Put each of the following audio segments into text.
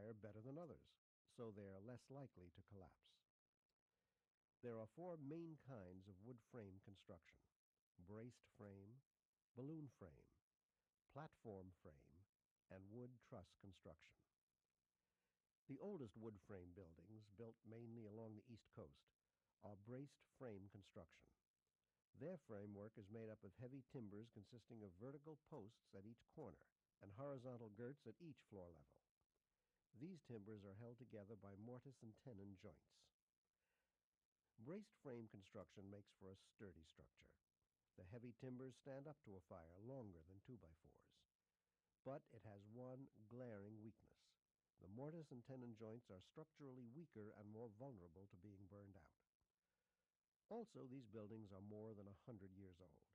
fire better than others, so they are less likely to collapse. There are four main kinds of wood frame construction: braced frame, balloon frame, platform frame, and wood truss construction. The oldest wood frame buildings, built mainly along the East Coast, are braced frame construction. Their framework is made up of heavy timbers consisting of vertical posts at each corner and horizontal girts at each floor level. These timbers are held together by mortise and tenon joints. Braced frame construction makes for a sturdy structure. The heavy timbers stand up to a fire longer than 2x4s. But it has one glaring weakness. The mortise and tenon joints are structurally weaker and more vulnerable to being burned out. Also, these buildings are more than 100 years old.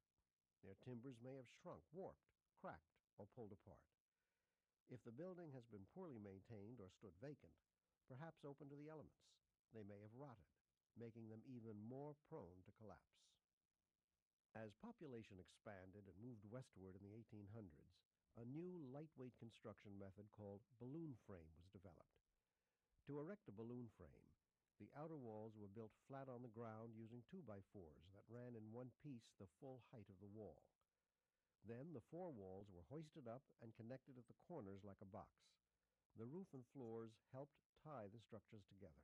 Their timbers may have shrunk, warped, cracked, or pulled apart. If the building has been poorly maintained or stood vacant, perhaps open to the elements, they may have rotted, making them even more prone to collapse. As population expanded and moved westward in the 1800s, a new lightweight construction method called balloon frame was developed. To erect a balloon frame, the outer walls were built flat on the ground using 2x4s that ran in one piece the full height of the wall. Then the four walls were hoisted up and connected at the corners like a box. The roof and floors helped tie the structures together.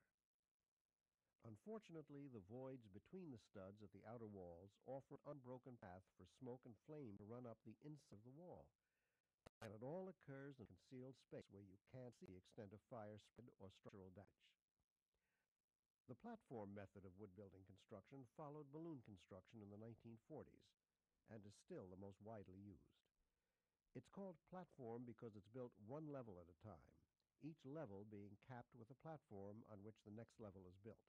Unfortunately, the voids between the studs at the outer walls offer an unbroken path for smoke and flame to run up the inside of the wall. And it all occurs in a concealed space where you can't see the extent of fire spread or structural damage. The platform method of wood building construction followed balloon construction in the 1940s and is still the most widely used. It's called platform because it's built one level at a time, each level being capped with a platform on which the next level is built.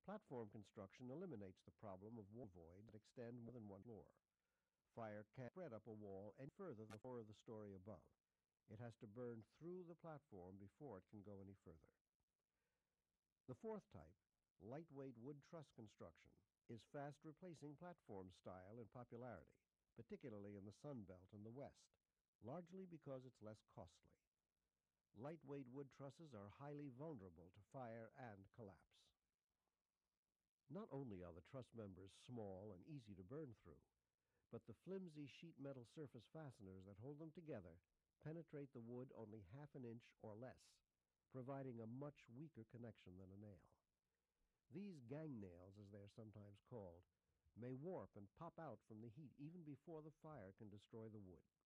Platform construction eliminates the problem of wall voids that extend more than one floor. Fire can't spread up a wall any further than the floor of the story above. It has to burn through the platform before it can go any further. The fourth type, lightweight wood truss construction, is fast replacing platform style in popularity, particularly in the Sun Belt and the West, largely because it's less costly. Lightweight wood trusses are highly vulnerable to fire and collapse. Not only are the truss members small and easy to burn through, but the flimsy sheet metal surface fasteners that hold them together penetrate the wood only half an inch or less, providing a much weaker connection than a nail. These gang nails, as they are sometimes called, may warp and pop out from the heat even before the fire can destroy the wood.